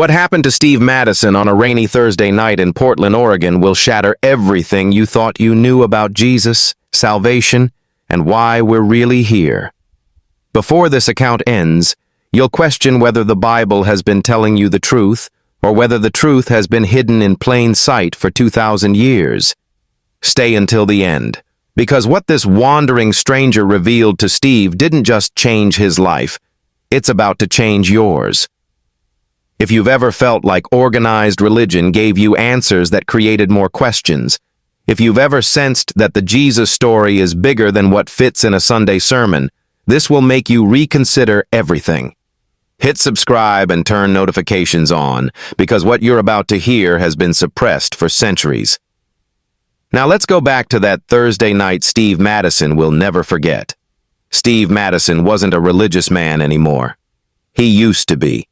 What happened to Steve Madison on a rainy Thursday night in Portland, Oregon will shatter everything you thought you knew about Jesus, salvation, and why we're really here. Before this account ends, you'll question whether the Bible has been telling you the truth or whether the truth has been hidden in plain sight for 2,000 years. Stay until the end, because what this wandering stranger revealed to Steve didn't just change his life, it's about to change yours. If you've ever felt like organized religion gave you answers that created more questions, if you've ever sensed that the Jesus story is bigger than what fits in a Sunday sermon, this will make you reconsider everything. Hit subscribe and turn notifications on, because what you're about to hear has been suppressed for centuries. Now let's go back to that Thursday night Steve Madison will never forget. Steve Madison wasn't a religious man anymore. He used to be.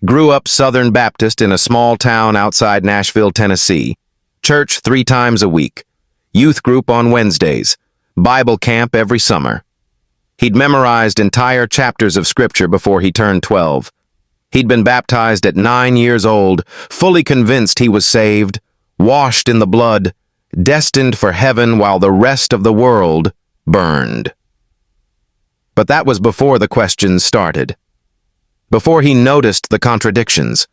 Grew up Southern Baptist in a small town outside Nashville, Tennessee. Church 3 times a week. Youth group on Wednesdays. Bible camp every summer. He'd memorized entire chapters of Scripture before he turned 12. He'd been baptized at 9 years old, fully convinced he was saved, washed in the blood, destined for heaven while the rest of the world burned. But that was before the questions started. Before he noticed the contradictions.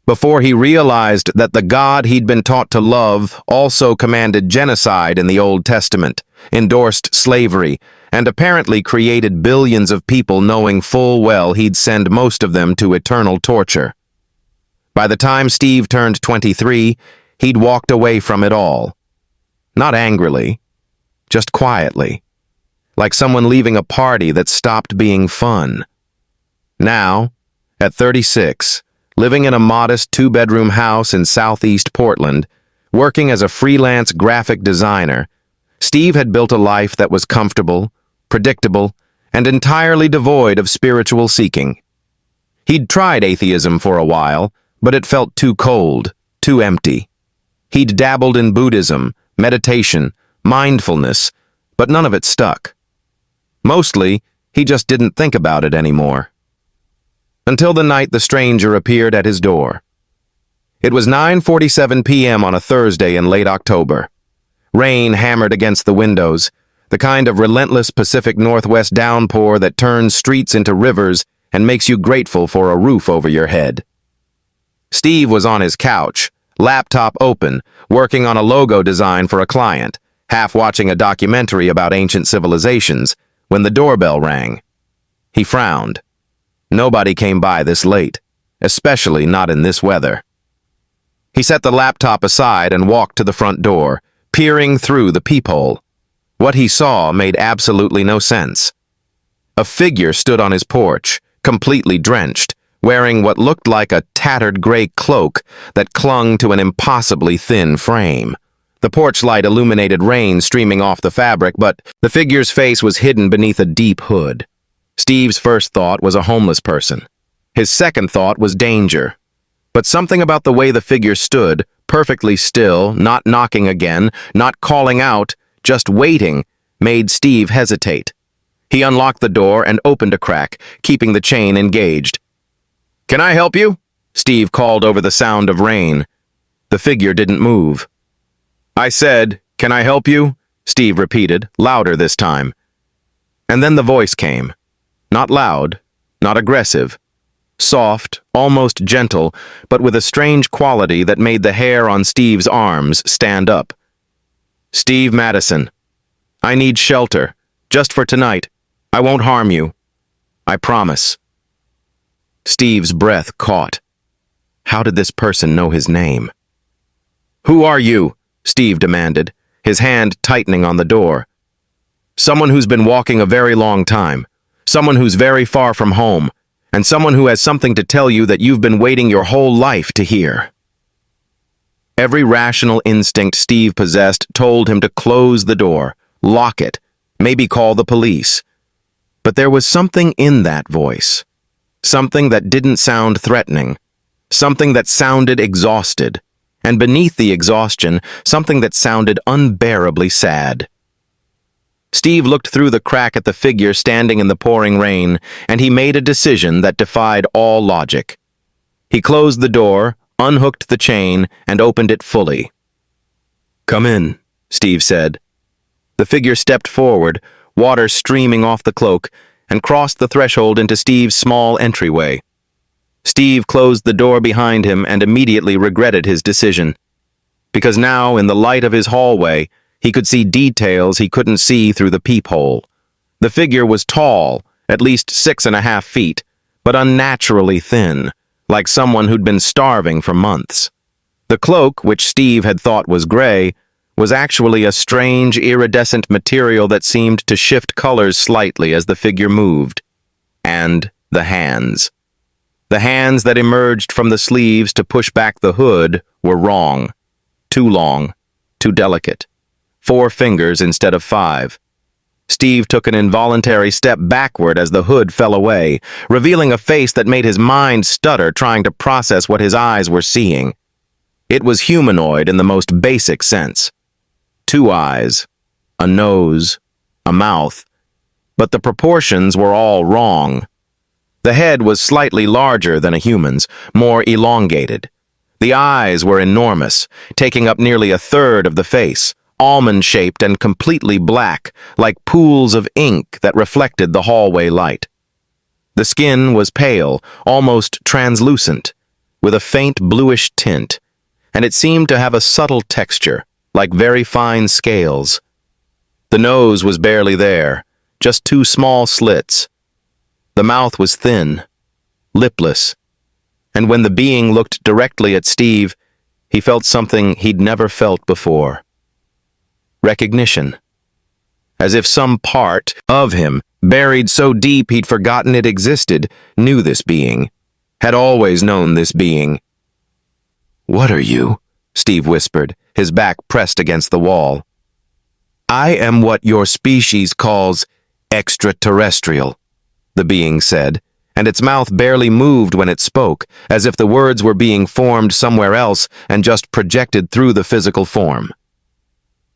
Before he realized that the God he'd been taught to love also commanded genocide in the Old Testament, endorsed slavery, and apparently created billions of people knowing full well he'd send most of them to eternal torture. By the time Steve turned 23, he'd walked away from it all. Not angrily, just quietly, like someone leaving a party that stopped being fun. Now, at 36, living in a modest 2-bedroom house in southeast Portland, working as a freelance graphic designer, Steve had built a life that was comfortable, predictable, and entirely devoid of spiritual seeking. He'd tried atheism for a while, but it felt too cold, too empty. He'd dabbled in Buddhism, meditation, mindfulness, but none of it stuck. Mostly, he just didn't think about it anymore. Until the night the stranger appeared at his door. It was 9:47 p.m. on a Thursday in late October. Rain hammered against the windows, the kind of relentless Pacific Northwest downpour that turns streets into rivers and makes you grateful for a roof over your head. Steve was on his couch, laptop open, working on a logo design for a client, half watching a documentary about ancient civilizations, when the doorbell rang. He frowned. Nobody came by this late, especially not in this weather. He set the laptop aside and walked to the front door, peering through the peephole. What he saw made absolutely no sense. A figure stood on his porch, completely drenched, wearing what looked like a tattered gray cloak that clung to an impossibly thin frame. The porch light illuminated rain streaming off the fabric, but the figure's face was hidden beneath a deep hood. Steve's first thought was a homeless person. His second thought was danger. But something about the way the figure stood, perfectly still, not knocking again, not calling out, just waiting, made Steve hesitate. He unlocked the door and opened a crack, keeping the chain engaged. "Can I help you?" Steve called over the sound of rain. The figure didn't move. "I said, can I help you?" Steve repeated, louder this time. And then the voice came. Not loud, not aggressive. Soft, almost gentle, but with a strange quality that made the hair on Steve's arms stand up. "Steve Madison. I need shelter, just for tonight. I won't harm you. I promise." Steve's breath caught. How did this person know his name? "Who are you?" Steve demanded, his hand tightening on the door. "Someone who's been walking a very long time. Someone who's very far from home, and someone who has something to tell you that you've been waiting your whole life to hear." Every rational instinct Steve possessed told him to close the door, lock it, maybe call the police. But there was something in that voice. Something that didn't sound threatening. Something that sounded exhausted. And beneath the exhaustion, something that sounded unbearably sad. Steve looked through the crack at the figure standing in the pouring rain, and he made a decision that defied all logic. He closed the door, unhooked the chain, and opened it fully. "Come in," Steve said. The figure stepped forward, water streaming off the cloak, and crossed the threshold into Steve's small entryway. Steve closed the door behind him and immediately regretted his decision. Because now, in the light of his hallway, he could see details he couldn't see through the peephole. The figure was tall, at least 6.5 feet, but unnaturally thin, like someone who'd been starving for months. The cloak, which Steve had thought was gray, was actually a strange, iridescent material that seemed to shift colors slightly as the figure moved. And the hands. The hands that emerged from the sleeves to push back the hood were wrong. Too long, too delicate. 4 fingers instead of 5. Steve took an involuntary step backward as the hood fell away, revealing a face that made his mind stutter trying to process what his eyes were seeing. It was humanoid in the most basic sense. 2 eyes, a nose, a mouth, but the proportions were all wrong. The head was slightly larger than a human's, more elongated. The eyes were enormous, taking up nearly a third of the face, almond-shaped and completely black, like pools of ink that reflected the hallway light. The skin was pale, almost translucent, with a faint bluish tint, and it seemed to have a subtle texture, like very fine scales. The nose was barely there, just 2 small slits. The mouth was thin, lipless, and when the being looked directly at Steve, he felt something he'd never felt before. Recognition. As if some part of him, buried so deep he'd forgotten it existed, knew this being, had always known this being. "What are you?" Steve whispered, his back pressed against the wall. "I am what your species calls extraterrestrial," the being said, and its mouth barely moved when it spoke, as if the words were being formed somewhere else and just projected through the physical form.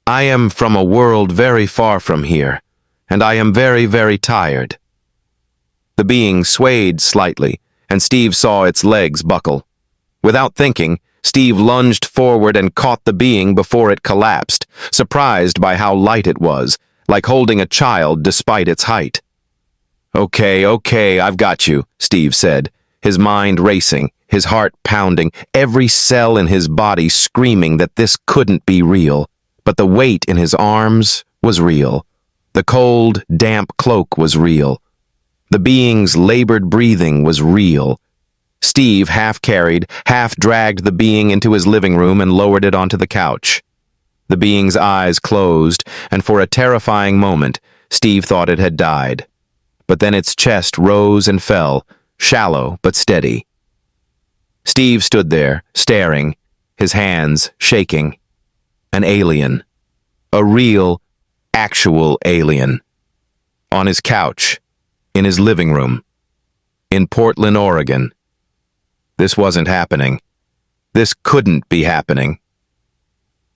"I am from a world very far from here, and I am very, very tired." The being swayed slightly, and Steve saw its legs buckle. Without thinking, Steve lunged forward and caught the being before it collapsed, surprised by how light it was, like holding a child despite its height. Okay, I've got you," Steve said, his mind racing, his heart pounding, every cell in his body screaming that this couldn't be real. But the weight in his arms was real. The cold, damp cloak was real. The being's labored breathing was real. Steve half-carried, half-dragged the being into his living room and lowered it onto the couch. The being's eyes closed, and for a terrifying moment, Steve thought it had died. But then its chest rose and fell, shallow but steady. Steve stood there, staring, his hands shaking. An alien. A real, actual alien. On his couch, in his living room, in Portland, Oregon. This wasn't happening. This couldn't be happening.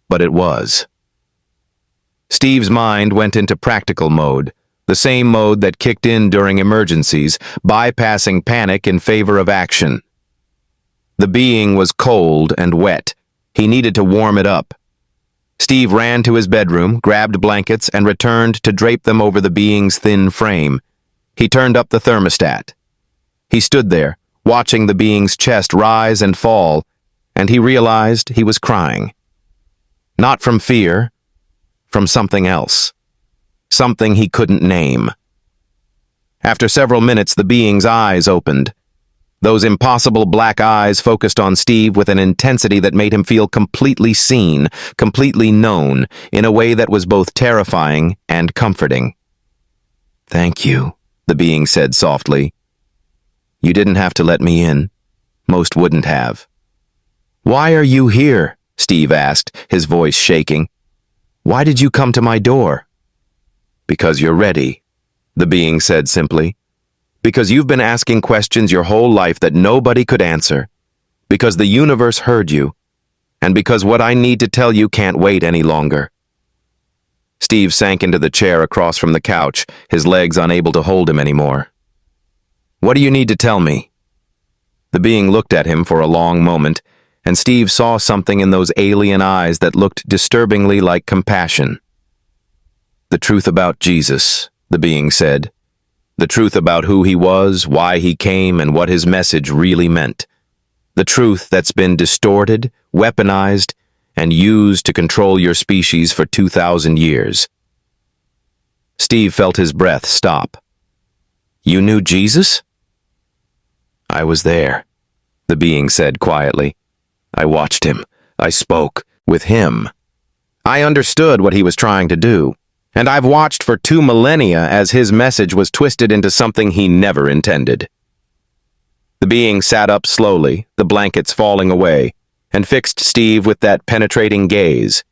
But it was. Steve's mind went into practical mode, the same mode that kicked in during emergencies, bypassing panic in favor of action. The being was cold and wet. He needed to warm it up. Steve ran to his bedroom, grabbed blankets, and returned to drape them over the being's thin frame. He turned up the thermostat. He stood there, watching the being's chest rise and fall, and he realized he was crying. Not from fear, from something else. Something he couldn't name. After several minutes, the being's eyes opened. Those impossible black eyes focused on Steve with an intensity that made him feel completely seen, completely known, in a way that was both terrifying and comforting. "Thank you," the being said softly. "You didn't have to let me in. Most wouldn't have." "Why are you here?" Steve asked, his voice shaking. "Why did you come to my door?" "Because you're ready," the being said simply. "Because you've been asking questions your whole life that nobody could answer. Because the universe heard you. And because what I need to tell you can't wait any longer." Steve sank into the chair across from the couch, his legs unable to hold him anymore. "What do you need to tell me?" The being looked at him for a long moment, and Steve saw something in those alien eyes that looked disturbingly like compassion. "The truth about Jesus," the being said. "The truth about who he was, why he came, and what his message really meant. The truth that's been distorted, weaponized, and used to control your species for 2,000 years. Steve felt his breath stop. "You knew Jesus?" "I was there," the being said quietly. "I watched him. I spoke with him. I understood what he was trying to do, and I've watched for 2 millennia as his message was twisted into something he never intended." The being sat up slowly, the blankets falling away, and fixed Steve with that penetrating gaze.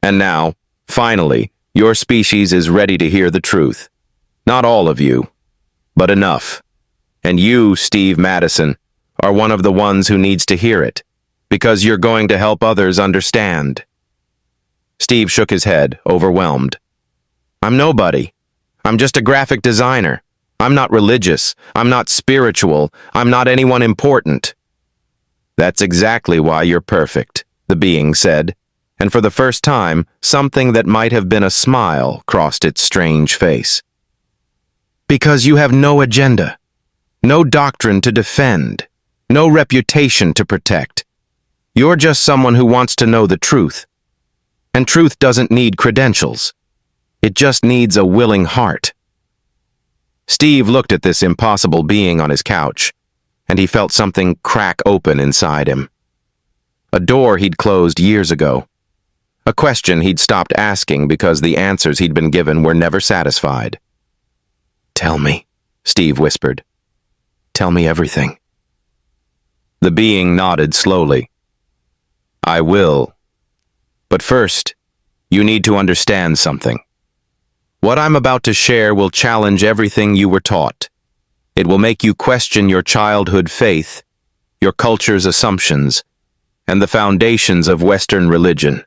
"And now, finally, your species is ready to hear the truth. Not all of you, but enough. And you, Steve Madison, are one of the ones who needs to hear it, because you're going to help others understand." Steve shook his head, overwhelmed. "I'm nobody. I'm just a graphic designer. I'm not religious. I'm not spiritual. I'm not anyone important." "That's exactly why you're perfect," the being said, and for the first time, something that might have been a smile crossed its strange face. "Because you have no agenda, no doctrine to defend, no reputation to protect. You're just someone who wants to know the truth. And truth doesn't need credentials. It just needs a willing heart." Steve looked at this impossible being on his couch, and he felt something crack open inside him. A door he'd closed years ago. A question he'd stopped asking because the answers he'd been given were never satisfied. "Tell me," Steve whispered. "Tell me everything." The being nodded slowly. "I will. But first, you need to understand something. What I'm about to share will challenge everything you were taught. It will make you question your childhood faith, your culture's assumptions, and the foundations of Western religion.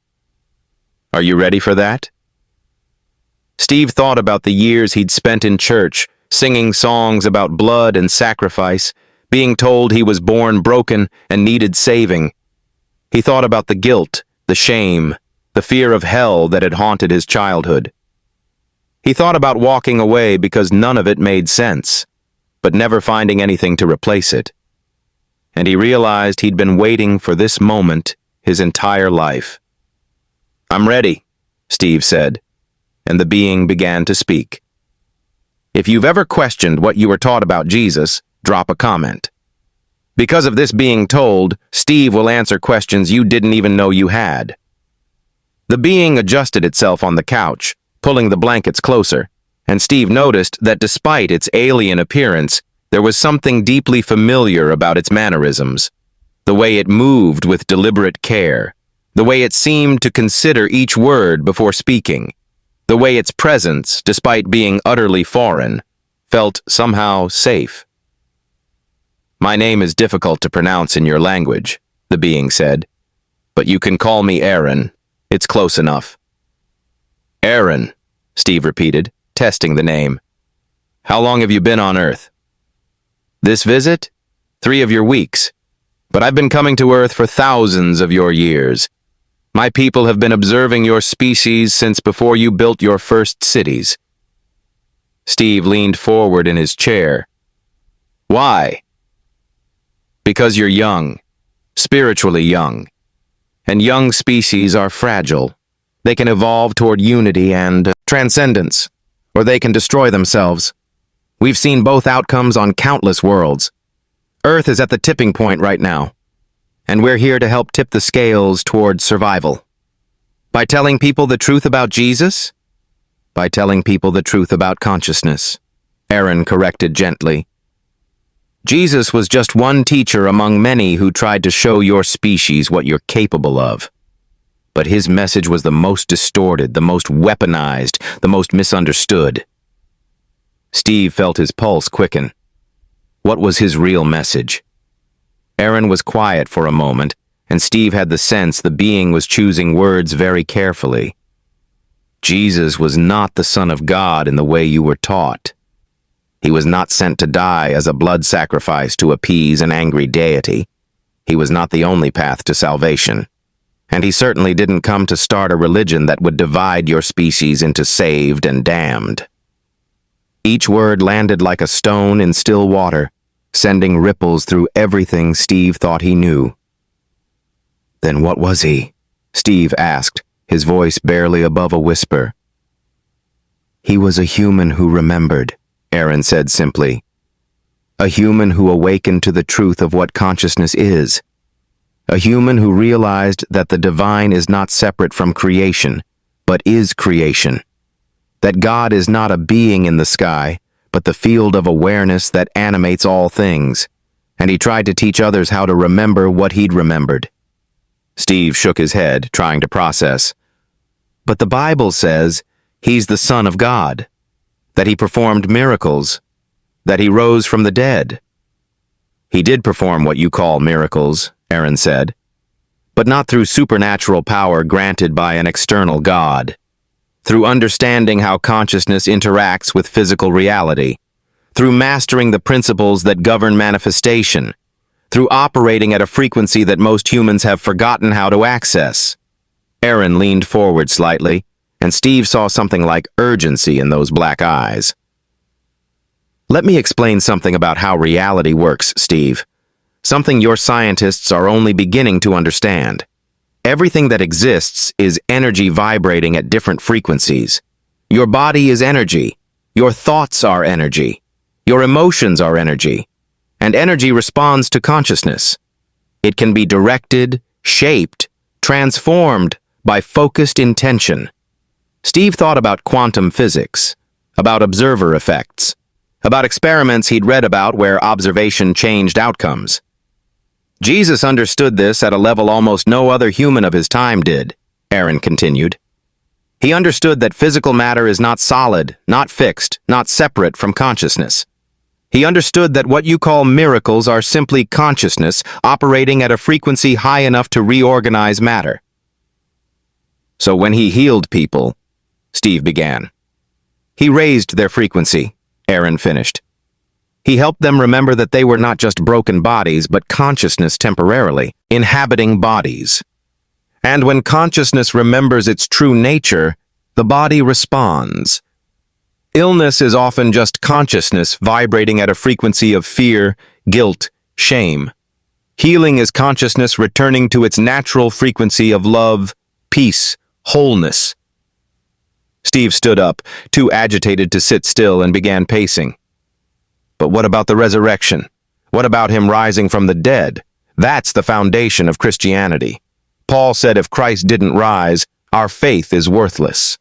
Are you ready for that?" Steve thought about the years he'd spent in church, singing songs about blood and sacrifice, being told he was born broken and needed saving. He thought about the guilt, the shame, the fear of hell that had haunted his childhood. He thought about walking away because none of it made sense, but never finding anything to replace it. And he realized he'd been waiting for this moment his entire life. "I'm ready," Steve said, and the being began to speak. "If you've ever questioned what you were taught about Jesus, drop a comment. Because of this being told, Steve will answer questions you didn't even know you had." The being adjusted itself on the couch, pulling the blankets closer, and Steve noticed that despite its alien appearance, there was something deeply familiar about its mannerisms. The way it moved with deliberate care, the way it seemed to consider each word before speaking, the way its presence, despite being utterly foreign, felt somehow safe. "My name is difficult to pronounce in your language," the being said, "but you can call me Aaron. It's close enough." "Aaron," Steve repeated, testing the name. "How long have you been on Earth?" "This visit? 3 of your weeks. But I've been coming to Earth for thousands of your years. My people have been observing your species since before you built your first cities." Steve leaned forward in his chair. "Why?" "Because you're young, spiritually young. And young species are fragile. They can evolve toward unity and transcendence, or they can destroy themselves. We've seen both outcomes on countless worlds. Earth is at the tipping point right now, and we're here to help tip the scales toward survival. By telling people the truth about Jesus? By telling people the truth about consciousness," Aaron corrected gently. "Jesus was just one teacher among many who tried to show your species what you're capable of. But his message was the most distorted, the most weaponized, the most misunderstood." Steve felt his pulse quicken. What was his real message? Aaron was quiet for a moment, and Steve had the sense the being was choosing words very carefully. Jesus was not the Son of God in the way you were taught. He was not sent to die as a blood sacrifice to appease an angry deity. He was not the only path to salvation. And he certainly didn't come to start a religion that would divide your species into saved and damned. Each word landed like a stone in still water, sending ripples through everything Steve thought he knew. "Then what was he?" Steve asked, his voice barely above a whisper. "He was a human who remembered," Aaron said simply. "A human who awakened to the truth of what consciousness is. A human who realized that the divine is not separate from creation, but is creation. That God is not a being in the sky, but the field of awareness that animates all things. And he tried to teach others how to remember what he'd remembered." Steve shook his head, trying to process. "But the Bible says he's the Son of God, that he performed miracles, that he rose from the dead." "He did perform what you call miracles," Aaron said, "but not through supernatural power granted by an external God. Through understanding how consciousness interacts with physical reality, through mastering the principles that govern manifestation, through operating at a frequency that most humans have forgotten how to access." Aaron leaned forward slightly, and Steve saw something like urgency in those black eyes. "Let me explain something about how reality works, Steve. Something your scientists are only beginning to understand. Everything that exists is energy vibrating at different frequencies. Your body is energy. Your thoughts are energy. Your emotions are energy. And energy responds to consciousness. It can be directed, shaped, transformed by focused intention." Steve thought about quantum physics, about observer effects, about experiments he'd read about where observation changed outcomes. "Jesus understood this at a level almost no other human of his time did," Aaron continued. "He understood that physical matter is not solid, not fixed, not separate from consciousness. He understood that what you call miracles are simply consciousness operating at a frequency high enough to reorganize matter." "So when he healed people," Steve began. "He raised their frequency," Aaron finished. "He helped them remember that they were not just broken bodies, but consciousness temporarily, inhabiting bodies. And when consciousness remembers its true nature, the body responds. Illness is often just consciousness vibrating at a frequency of fear, guilt, shame. Healing is consciousness returning to its natural frequency of love, peace, wholeness." Steve stood up, too agitated to sit still, and began pacing. "But what about the resurrection? What about him rising from the dead? That's the foundation of Christianity. Paul said if Christ didn't rise, our faith is worthless."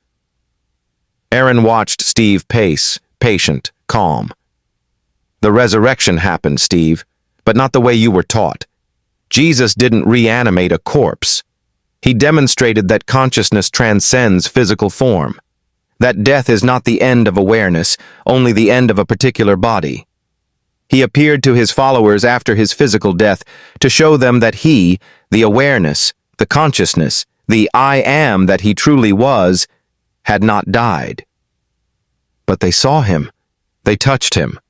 Aaron watched Steve pace, patient, calm. "The resurrection happened, Steve, but not the way you were taught. Jesus didn't reanimate a corpse. He demonstrated that consciousness transcends physical form. That death is not the end of awareness, only the end of a particular body. He appeared to his followers after his physical death to show them that he, the awareness, the consciousness, the I am that he truly was, had not died. But they saw him. They touched him.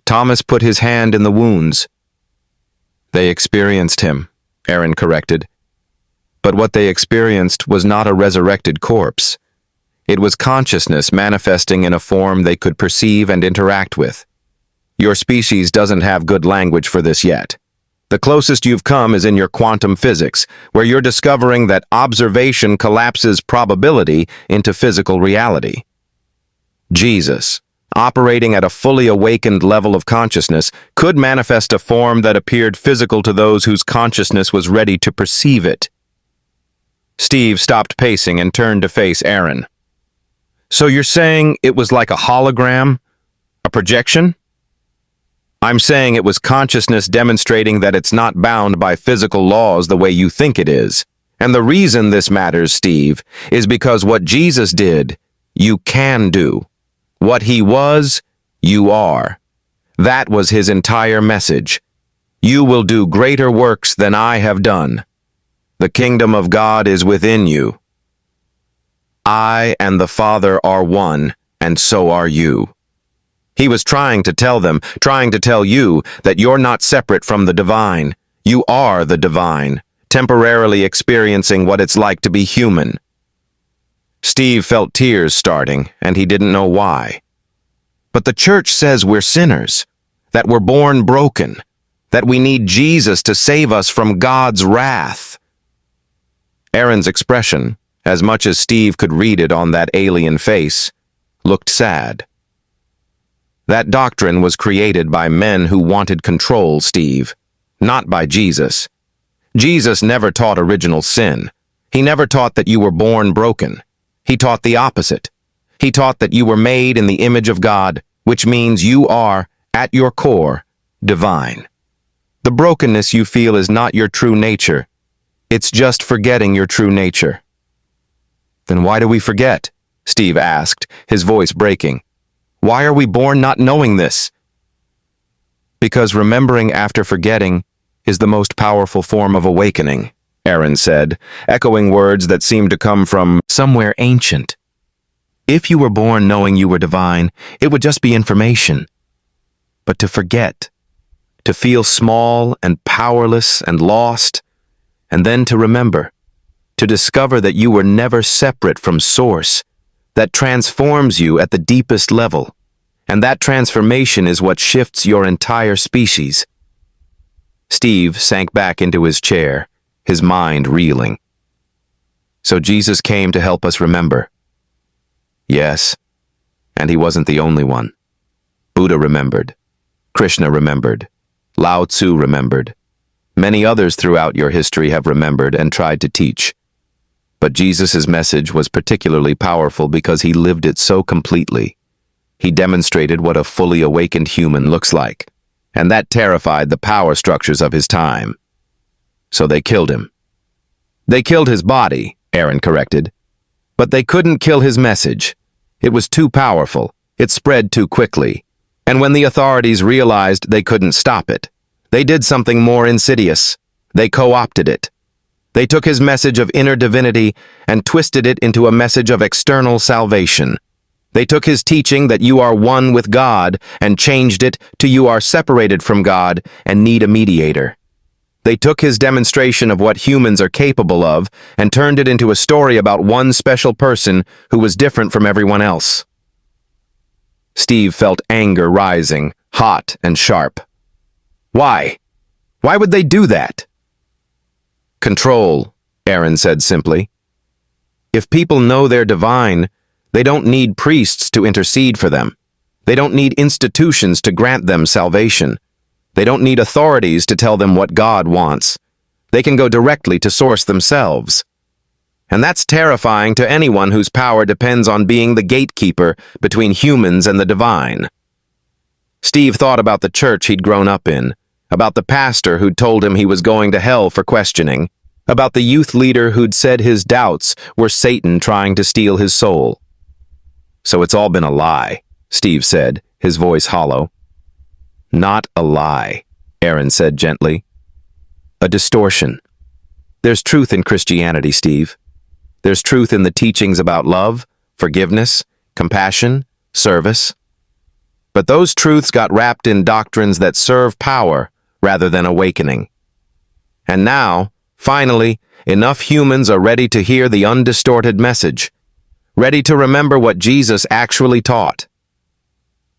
Thomas put his hand in the wounds." "They experienced him," Aaron corrected. "But what they experienced was not a resurrected corpse. It was consciousness manifesting in a form they could perceive and interact with. Your species doesn't have good language for this yet. The closest you've come is in your quantum physics, where you're discovering that observation collapses probability into physical reality. Jesus, operating at a fully awakened level of consciousness, could manifest a form that appeared physical to those whose consciousness was ready to perceive it." Steve stopped pacing and turned to face Aaron. "So you're saying it was like a hologram? A projection?" "I'm saying it was consciousness demonstrating that it's not bound by physical laws the way you think it is. And the reason this matters, Steve, is because what Jesus did, you can do. What he was, you are. That was his entire message. You will do greater works than I have done. The kingdom of God is within you. I and the Father are one, and so are you." He was trying to tell them, trying to tell you, that you're not separate from the divine. You are the divine, temporarily experiencing what it's like to be human. Steve felt tears starting, and he didn't know why. But the church says we're sinners, that we're born broken, that we need Jesus to save us from God's wrath. Aaron's expression, as much as Steve could read it on that alien face, looked sad. That doctrine was created by men who wanted control, Steve, not by Jesus. Jesus never taught original sin. He never taught that you were born broken. He taught the opposite. He taught that you were made in the image of God, which means you are, at your core, divine. The brokenness you feel is not your true nature. It's just forgetting your true nature. Then why do we forget? Steve asked, his voice breaking. Why are we born not knowing this? Because remembering after forgetting is the most powerful form of awakening, Aaron said, echoing words that seemed to come from somewhere ancient. If you were born knowing you were divine, it would just be information. But to forget, to feel small and powerless and lost, and then to remember, to discover that you were never separate from Source, that transforms you at the deepest level, and that transformation is what shifts your entire species. Steve sank back into his chair, his mind reeling. So Jesus came to help us remember. Yes, and he wasn't the only one. Buddha remembered. Krishna remembered. Lao Tzu remembered. Many others throughout your history have remembered and tried to teach. But Jesus' message was particularly powerful because he lived it so completely. He demonstrated what a fully awakened human looks like, and that terrified the power structures of his time. So they killed him. They killed his body, Aaron corrected. But they couldn't kill his message. It was too powerful. It spread too quickly. And when the authorities realized they couldn't stop it, they did something more insidious. They co-opted it. They took his message of inner divinity and twisted it into a message of external salvation. They took his teaching that you are one with God and changed it to you are separated from God and need a mediator. They took his demonstration of what humans are capable of and turned it into a story about one special person who was different from everyone else. Steve felt anger rising, hot and sharp. Why? Why would they do that? Control, Aaron said simply. If people know they're divine, they don't need priests to intercede for them. They don't need institutions to grant them salvation. They don't need authorities to tell them what God wants. They can go directly to Source themselves. And that's terrifying to anyone whose power depends on being the gatekeeper between humans and the divine. Steve thought about the church he'd grown up in, about the pastor who'd told him he was going to hell for questioning, about the youth leader who'd said his doubts were Satan trying to steal his soul. So it's all been a lie, Steve said, his voice hollow. Not a lie, Aaron said gently. A distortion. There's truth in Christianity, Steve. There's truth in the teachings about love, forgiveness, compassion, service. But those truths got wrapped in doctrines that serve power rather than awakening. And now, finally, enough humans are ready to hear the undistorted message, ready to remember what Jesus actually taught.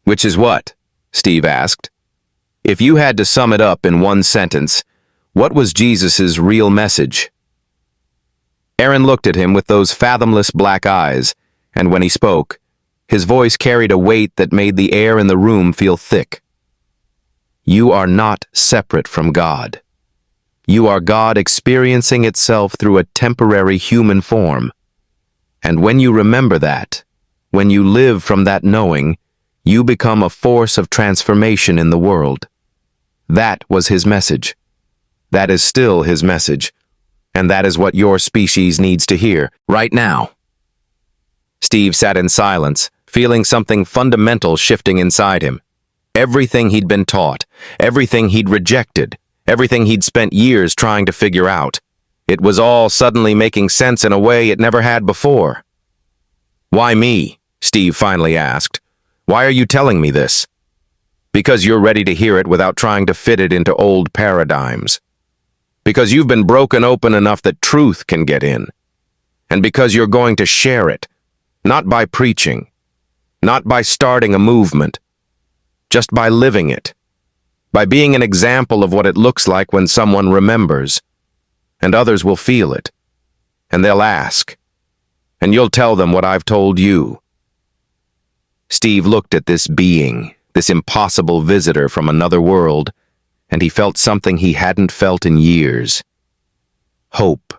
Which is what? Steve asked. If you had to sum it up in one sentence, what was Jesus' real message? Aaron looked at him with those fathomless black eyes, and when he spoke, his voice carried a weight that made the air in the room feel thick. You are not separate from God. You are God experiencing itself through a temporary human form. And when you remember that, when you live from that knowing, you become a force of transformation in the world. That was his message. That is still his message. And that is what your species needs to hear, right now. Steve sat in silence, feeling something fundamental shifting inside him. Everything he'd been taught, everything he'd rejected, everything he'd spent years trying to figure out, it was all suddenly making sense in a way it never had before. Why me? Steve finally asked. Why are you telling me this? Because you're ready to hear it without trying to fit it into old paradigms. Because you've been broken open enough that truth can get in. And because you're going to share it, not by preaching, not by starting a movement, just by living it, by being an example of what it looks like when someone remembers, and others will feel it, and they'll ask, and you'll tell them what I've told you. Steve looked at this being, this impossible visitor from another world, and he felt something he hadn't felt in years. Hope.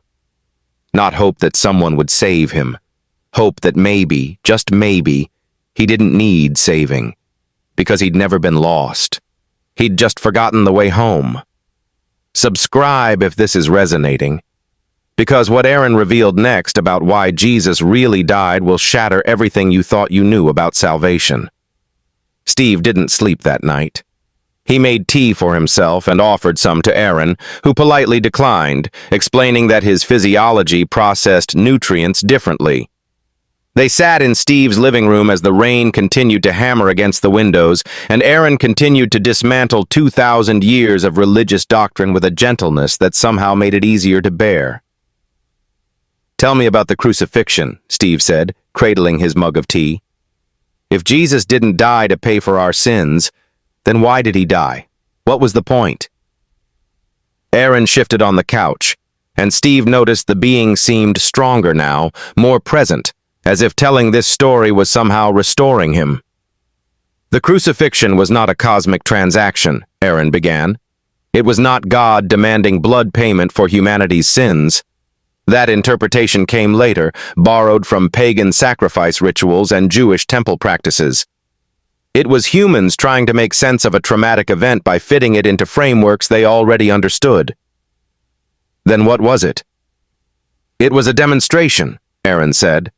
Not hope that someone would save him. Hope that maybe, just maybe, he didn't need saving, because he'd never been lost. He'd just forgotten the way home. Subscribe if this is resonating, because what Aaron revealed next about why Jesus really died will shatter everything you thought you knew about salvation. Steve didn't sleep that night. He made tea for himself and offered some to Aaron, who politely declined, explaining that his physiology processed nutrients differently. They sat in Steve's living room as the rain continued to hammer against the windows, and Aaron continued to dismantle 2,000 years of religious doctrine with a gentleness that somehow made it easier to bear. "Tell me about the crucifixion," Steve said, cradling his mug of tea. "If Jesus didn't die to pay for our sins, then why did he die? What was the point?" Aaron shifted on the couch, and Steve noticed the being seemed stronger now, more present, as if telling this story was somehow restoring him. "The crucifixion was not a cosmic transaction," Aaron began. "It was not God demanding blood payment for humanity's sins. That interpretation came later, borrowed from pagan sacrifice rituals and Jewish temple practices. It was humans trying to make sense of a traumatic event by fitting it into frameworks they already understood." "Then what was it?" "It was a demonstration," Aaron said.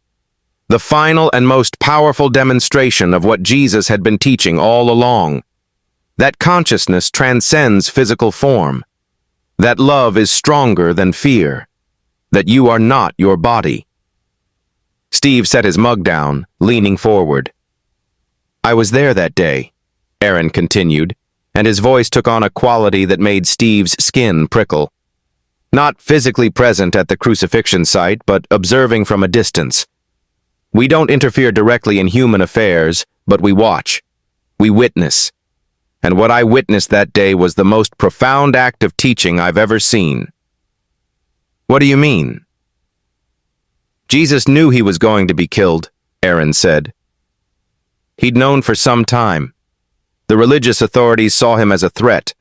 "The final and most powerful demonstration of what Jesus had been teaching all along. That consciousness transcends physical form. That love is stronger than fear. That you are not your body." Steve set his mug down, leaning forward. "I was there that day," Aaron continued, and his voice took on a quality that made Steve's skin prickle. "Not physically present at the crucifixion site, but observing from a distance. We don't interfere directly in human affairs, but we watch. We witness. And what I witnessed that day was the most profound act of teaching I've ever seen." "What do you mean?" "Jesus knew he was going to be killed," Aaron said. "He'd known for some time. The religious authorities saw him as a threat.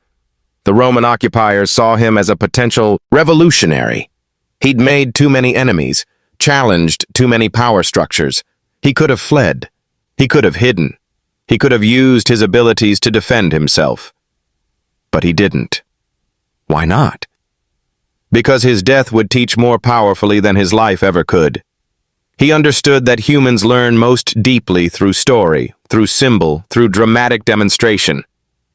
The Roman occupiers saw him as a potential revolutionary. He'd made too many enemies, challenged too many power structures. He could have fled. He could have hidden. He could have used his abilities to defend himself. But he didn't. Why not? Because his death would teach more powerfully than his life ever could. He understood that humans learn most deeply through story, through symbol, through dramatic demonstration.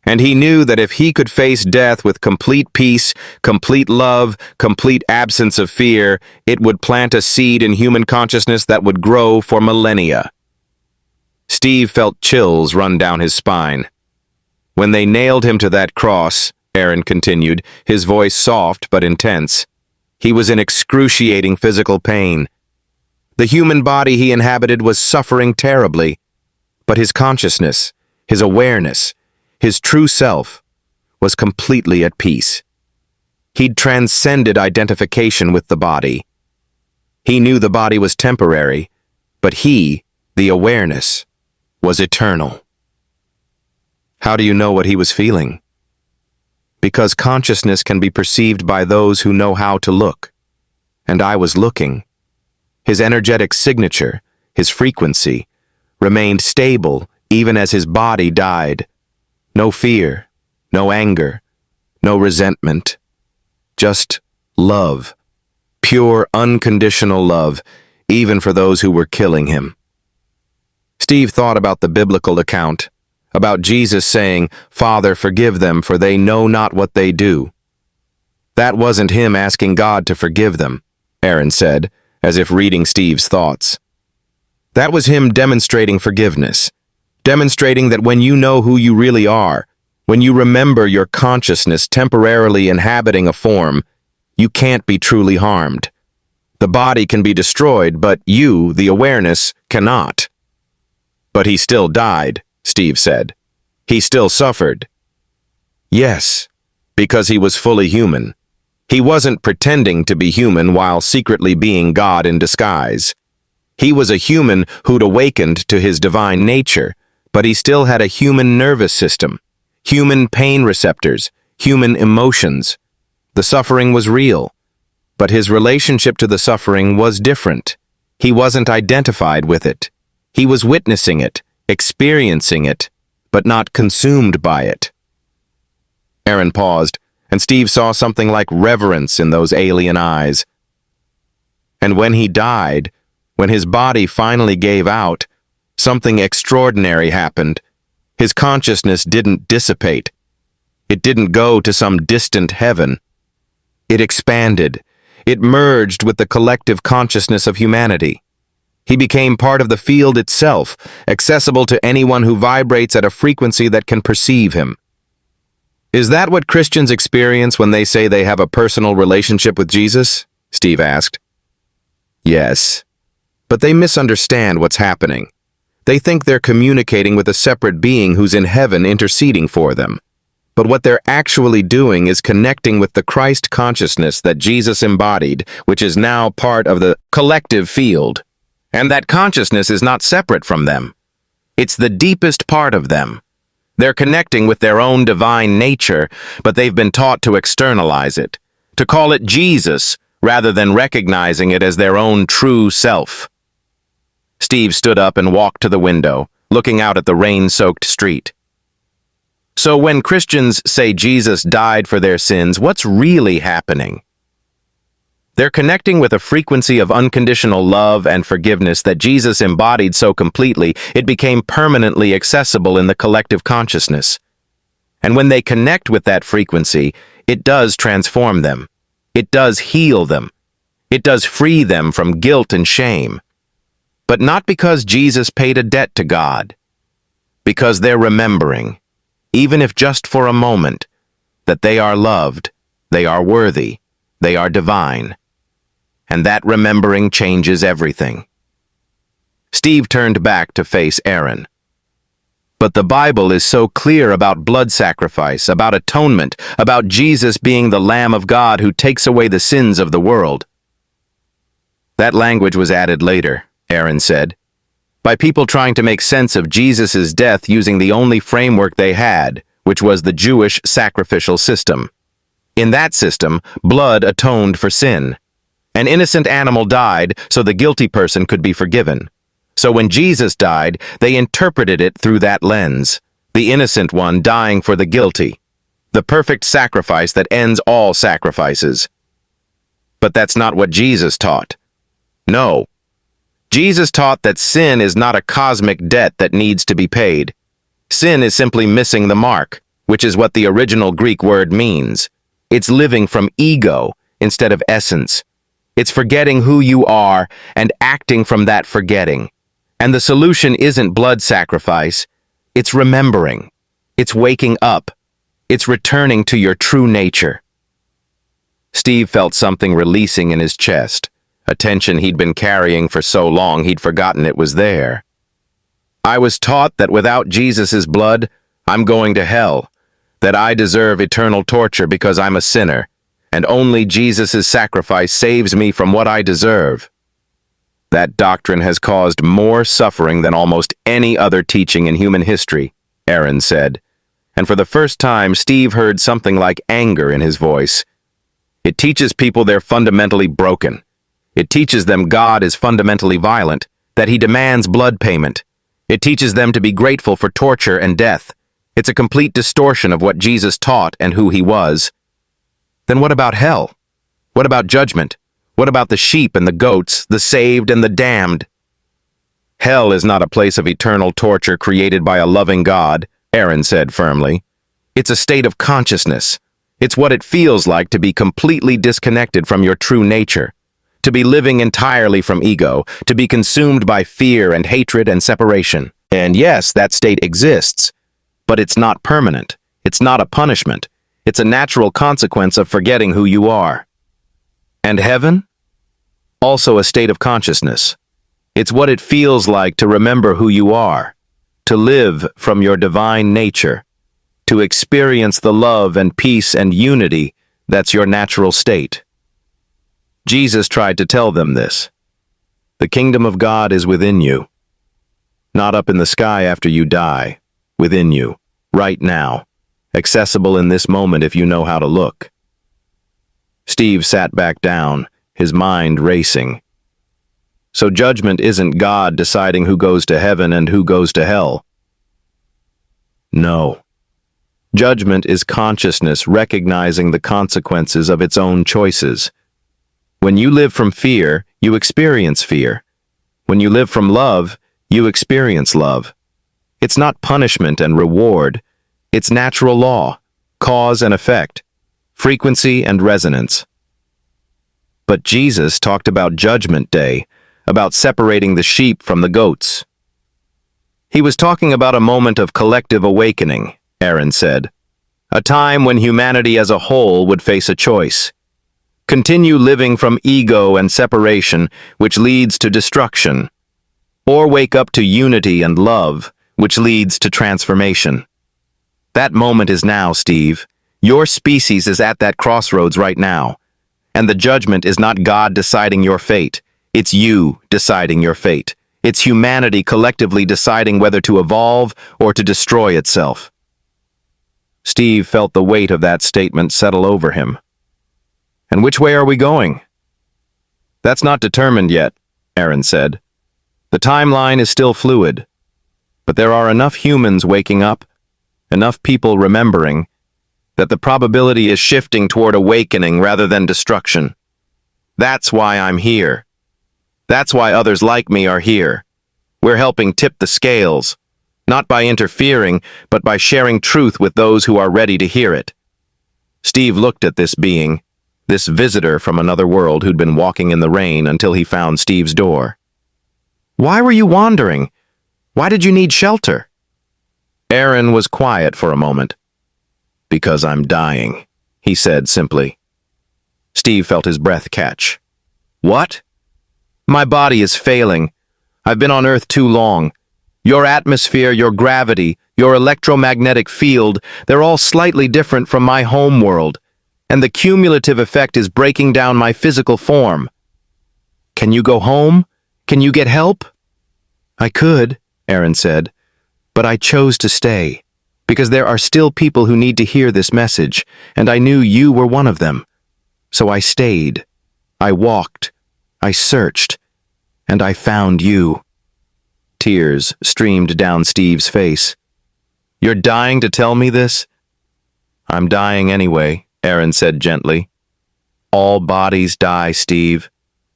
And he knew that if he could face death with complete peace, complete love, complete absence of fear, it would plant a seed in human consciousness that would grow for millennia. Steve felt chills run down his spine. "When they nailed him to that cross," Aaron continued, his voice soft but intense, "he was in excruciating physical pain. The human body he inhabited was suffering terribly, but his consciousness, his awareness, his true self, was completely at peace. He'd transcended identification with the body. He knew the body was temporary, but he, the awareness, was eternal." "How do you know what he was feeling?" "Because consciousness can be perceived by those who know how to look. And I was looking. His energetic signature, his frequency, remained stable even as his body died. No fear, no anger, no resentment. Just love. Pure, unconditional love, even for those who were killing him." Steve thought about the biblical account, about Jesus saying, "Father, forgive them, for they know not what they do." That wasn't him asking God to forgive them, Aaron said, as if reading Steve's thoughts. That was him demonstrating forgiveness, demonstrating that when you know who you really are, when you remember your consciousness temporarily inhabiting a form, you can't be truly harmed. The body can be destroyed, but you, the awareness, cannot. But he still died, Steve said. He still suffered. Yes, because he was fully human. He wasn't pretending to be human while secretly being God in disguise. He was a human who'd awakened to his divine nature, but he still had a human nervous system, human pain receptors, human emotions. The suffering was real, but his relationship to the suffering was different. He wasn't identified with it. He was witnessing it, experiencing it, but not consumed by it. Aaron paused, and Steve saw something like reverence in those alien eyes. And when he died, when his body finally gave out, something extraordinary happened. His consciousness didn't dissipate. It didn't go to some distant heaven. It expanded. It merged with the collective consciousness of humanity. He became part of the field itself, accessible to anyone who vibrates at a frequency that can perceive him. Is that what Christians experience when they say they have a personal relationship with Jesus? Steve asked. Yes, but they misunderstand what's happening. They think they're communicating with a separate being who's in heaven interceding for them. But what they're actually doing is connecting with the Christ consciousness that Jesus embodied, which is now part of the collective field. And that consciousness is not separate from them. It's the deepest part of them. They're connecting with their own divine nature, but they've been taught to externalize it, to call it Jesus, rather than recognizing it as their own true self. Steve stood up and walked to the window, looking out at the rain-soaked street. So when Christians say Jesus died for their sins, what's really happening? They're connecting with a frequency of unconditional love and forgiveness that Jesus embodied so completely, it became permanently accessible in the collective consciousness. And when they connect with that frequency, it does transform them. It does heal them. It does free them from guilt and shame. But not because Jesus paid a debt to God. Because they're remembering, even if just for a moment, that they are loved, they are worthy, they are divine. And that remembering changes everything. Steve turned back to face Aaron. But the Bible is so clear about blood sacrifice, about atonement, about Jesus being the Lamb of God who takes away the sins of the world. That language was added later, Aaron said, by people trying to make sense of Jesus' death using the only framework they had, which was the Jewish sacrificial system. In that system, blood atoned for sin. An innocent animal died so the guilty person could be forgiven. So when Jesus died, they interpreted it through that lens, the innocent one dying for the guilty, the perfect sacrifice that ends all sacrifices. But that's not what Jesus taught. No. Jesus taught that sin is not a cosmic debt that needs to be paid. Sin is simply missing the mark, which is what the original Greek word means. It's living from ego instead of essence. It's forgetting who you are and acting from that forgetting. And the solution isn't blood sacrifice. It's remembering. It's waking up. It's returning to your true nature. Steve felt something releasing in his chest, a tension he'd been carrying for so long he'd forgotten it was there. I was taught that without Jesus' blood, I'm going to hell, that I deserve eternal torture because I'm a sinner, and only Jesus' sacrifice saves me from what I deserve. That doctrine has caused more suffering than almost any other teaching in human history, Aaron said, and for the first time Steve heard something like anger in his voice. It teaches people they're fundamentally broken. It teaches them God is fundamentally violent, that he demands blood payment. It teaches them to be grateful for torture and death. It's a complete distortion of what Jesus taught and who he was. Then what about hell? What about judgment? What about the sheep and the goats, the saved and the damned? Hell is not a place of eternal torture created by a loving God, Aaron said firmly. It's a state of consciousness. It's what it feels like to be completely disconnected from your true nature, to be living entirely from ego, to be consumed by fear and hatred and separation. And yes, that state exists, but it's not permanent. It's not a punishment. It's a natural consequence of forgetting who you are. And heaven? Also a state of consciousness. It's what it feels like to remember who you are, to live from your divine nature, to experience the love and peace and unity that's your natural state. Jesus tried to tell them this. The kingdom of God is within you. Not up in the sky after you die, within you, right now, accessible in this moment if you know how to look. Steve sat back down, his mind racing. So judgment isn't God deciding who goes to heaven and who goes to hell. No. Judgment is consciousness recognizing the consequences of its own choices. When you live from fear, you experience fear. When you live from love, you experience love. It's not punishment and reward. It's natural law, cause and effect, frequency and resonance. But Jesus talked about Judgment Day, about separating the sheep from the goats. He was talking about a moment of collective awakening, Aaron said. A time when humanity as a whole would face a choice. Continue living from ego and separation, which leads to destruction. Or wake up to unity and love, which leads to transformation. That moment is now, Steve. Your species is at that crossroads right now. And the judgment is not God deciding your fate. It's you deciding your fate. It's humanity collectively deciding whether to evolve or to destroy itself. Steve felt the weight of that statement settle over him. And which way are we going? That's not determined yet, Aaron said. The timeline is still fluid. But there are enough humans waking up, enough people remembering, that the probability is shifting toward awakening rather than destruction. That's why I'm here. That's why others like me are here. We're helping tip the scales, not by interfering, but by sharing truth with those who are ready to hear it. Steve looked at this being, this visitor from another world who'd been walking in the rain until he found Steve's door. Why were you wandering? Why did you need shelter? Aaron was quiet for a moment. Because I'm dying, he said simply. Steve felt his breath catch. What? My body is failing. I've been on Earth too long. Your atmosphere, your gravity, your electromagnetic field, they're all slightly different from my home world, and the cumulative effect is breaking down my physical form. Can you go home? Can you get help? I could, Aaron said, but I chose to stay, because there are still people who need to hear this message, and I knew you were one of them. So I stayed. I walked. I searched. And I found you. Tears streamed down Steve's face. You're dying to tell me this? I'm dying anyway, Aaron said gently. All bodies die, Steve.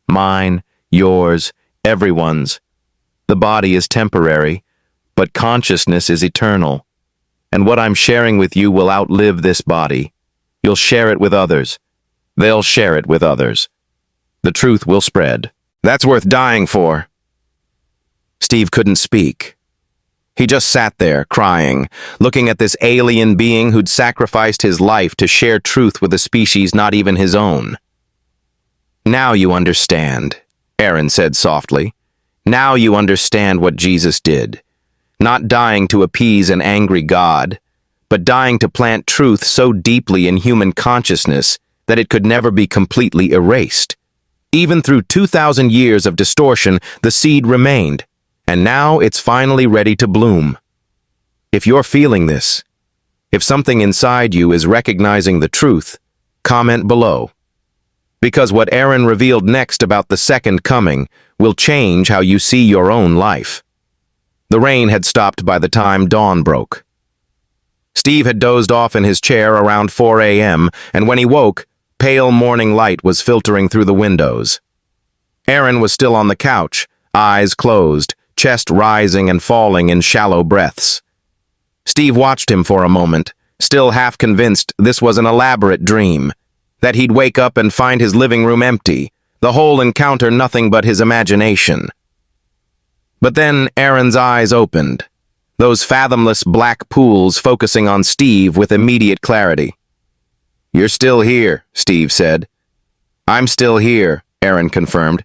Mine, yours, everyone's. The body is temporary, but consciousness is eternal. And what I'm sharing with you will outlive this body. You'll share it with others. They'll share it with others. The truth will spread. That's worth dying for. Steve couldn't speak. He just sat there, crying, looking at this alien being who'd sacrificed his life to share truth with a species not even his own. Now you understand, Aaron said softly. Now you understand what Jesus did. Not dying to appease an angry God, but dying to plant truth so deeply in human consciousness that it could never be completely erased. Even through 2,000 years of distortion, the seed remained, and now it's finally ready to bloom. If you're feeling this, if something inside you is recognizing the truth, comment below. Because what Aaron revealed next about the second coming will change how you see your own life. The rain had stopped by the time dawn broke. Steve had dozed off in his chair around 4 a.m., and when he woke, pale morning light was filtering through the windows. Aaron was still on the couch, eyes closed, chest rising and falling in shallow breaths. Steve watched him for a moment, still half convinced this was an elaborate dream, that he'd wake up and find his living room empty, the whole encounter nothing but his imagination. But then Aaron's eyes opened, those fathomless black pools focusing on Steve with immediate clarity. "You're still here," Steve said. "I'm still here," Aaron confirmed,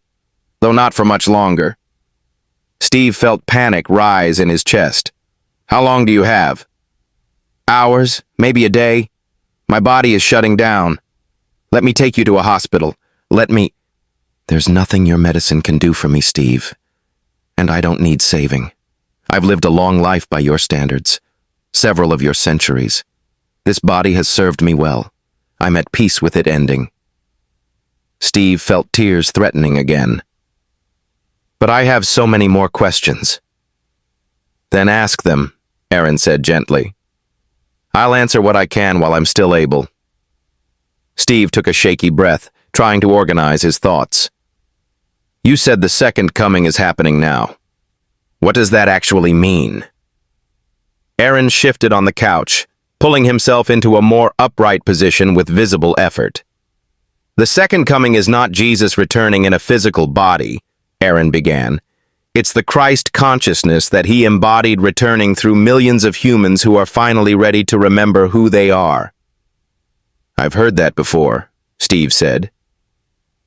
"though not for much longer." Steve felt panic rise in his chest. "How long do you have?" "Hours, maybe a day. My body is shutting down. Let me take you to a hospital. Let me—" "There's nothing your medicine can do for me, Steve. And I don't need saving. I've lived a long life by your standards, several of your centuries. This body has served me well. I'm at peace with it ending." Steve felt tears threatening again. "But I have so many more questions." "Then ask them," Aaron said gently. "I'll answer what I can while I'm still able." Steve took a shaky breath, trying to organize his thoughts. "You said the second coming is happening now. What does that actually mean?" Aaron shifted on the couch, pulling himself into a more upright position with visible effort. "The second coming is not Jesus returning in a physical body," Aaron began. "It's the Christ consciousness that he embodied returning through millions of humans who are finally ready to remember who they are." "I've heard that before," Steve said.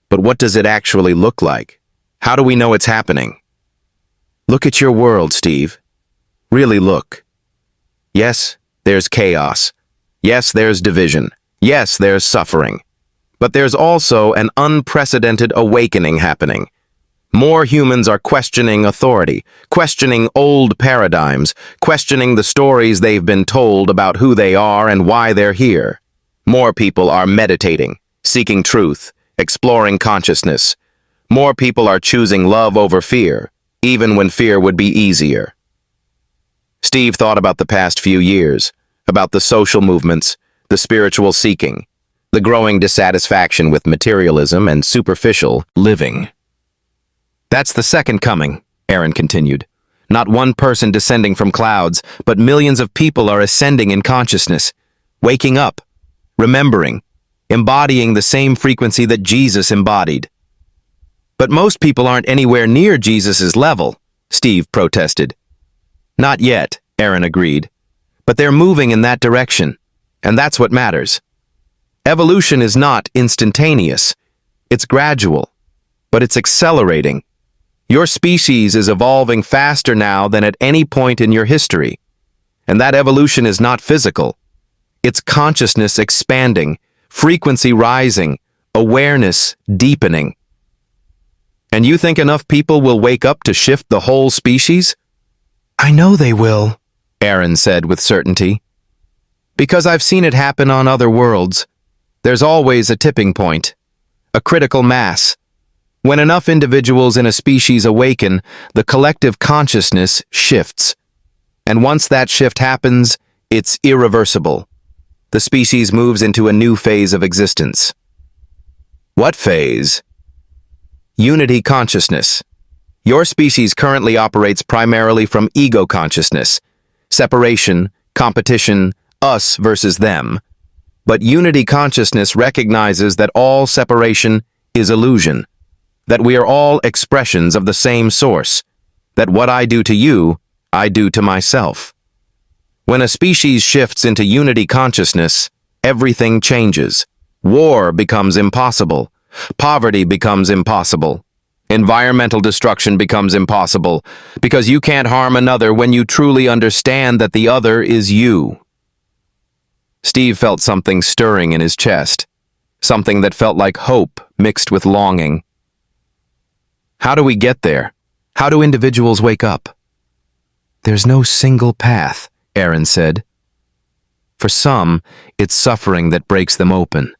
"But what does it actually look like? How do we know it's happening?" "Look at your world, Steve. Really look. Yes, there's chaos. Yes, there's division. Yes, there's suffering. But there's also an unprecedented awakening happening. More humans are questioning authority, questioning old paradigms, questioning the stories they've been told about who they are and why they're here. More people are meditating, seeking truth, exploring consciousness. More people are choosing love over fear, even when fear would be easier." Steve thought about the past few years, about the social movements, the spiritual seeking, the growing dissatisfaction with materialism and superficial living. "That's the second coming," Aaron continued. "Not one person descending from clouds, but millions of people are ascending in consciousness, waking up, remembering, embodying the same frequency that Jesus embodied." "But most people aren't anywhere near Jesus's level," Steve protested. "Not yet," Aaron agreed. "But they're moving in that direction, and that's what matters. Evolution is not instantaneous. It's gradual, but it's accelerating. Your species is evolving faster now than at any point in your history. And that evolution is not physical. It's consciousness expanding, frequency rising, awareness deepening. And you think enough people will wake up to shift the whole species?" "I know they will," Aaron said with certainty. "Because I've seen it happen on other worlds. There's always a tipping point, a critical mass. When enough individuals in a species awaken, the collective consciousness shifts. And once that shift happens, it's irreversible. The species moves into a new phase of existence." "What phase?" "Unity consciousness. Your species currently operates primarily from ego consciousness, separation, competition, us versus them. But unity consciousness recognizes that all separation is illusion, that we are all expressions of the same source, that what I do to you, I do to myself. When a species shifts into unity consciousness, everything changes. War becomes impossible. Poverty becomes impossible. Environmental destruction becomes impossible, because you can't harm another when you truly understand that the other is you." Steve felt something stirring in his chest, something that felt like hope mixed with longing. "How do we get there? How do individuals wake up?" "There's no single path," Aaron said. "For some, it's suffering that breaks them open.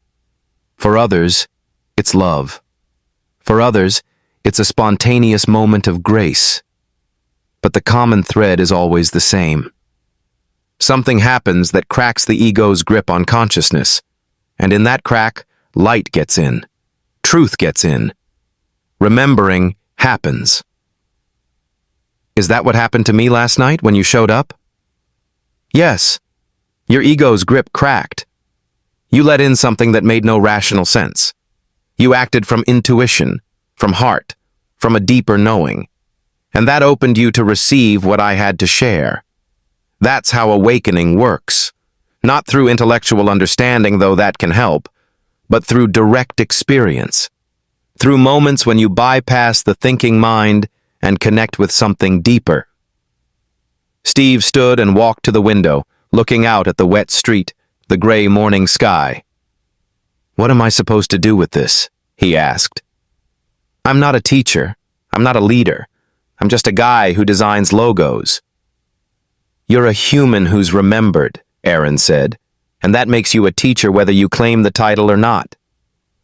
For others, it's love. For others, it's a spontaneous moment of grace. But the common thread is always the same. Something happens that cracks the ego's grip on consciousness, and in that crack, light gets in. Truth gets in. Remembering happens." "Is that what happened to me last night when you showed up?" "Yes. Your ego's grip cracked. You let in something that made no rational sense. You acted from intuition, from heart, from a deeper knowing. and that opened you to receive what I had to share. That's how awakening works. Not through intellectual understanding, though that can help, but through direct experience. Through moments when you bypass the thinking mind and connect with something deeper. Steve stood and walked to the window, looking out at the wet street, the gray morning sky. "What am I supposed to do with this?" he asked. "I'm not a teacher. I'm not a leader. I'm just a guy who designs logos." "You're a human who's remembered," Aaron said, "and that makes you a teacher whether you claim the title or not.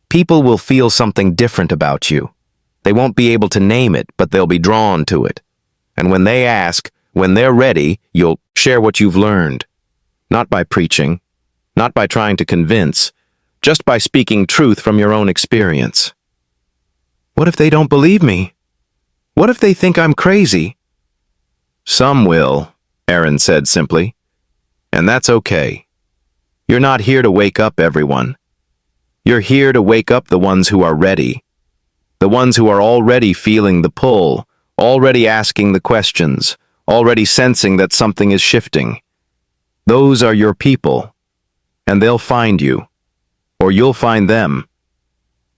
People will feel something different about you. They won't be able to name it, but they'll be drawn to it. And when they ask, when they're ready, you'll share what you've learned. Not by preaching, not by trying to convince, just by speaking truth from your own experience." "What if they don't believe me? What if they think I'm crazy?" "Some will," Aaron said simply. "And that's okay. You're not here to wake up everyone. You're here to wake up the ones who are ready. The ones who are already feeling the pull, already asking the questions, already sensing that something is shifting. Those are your people, and they'll find you, or you'll find them.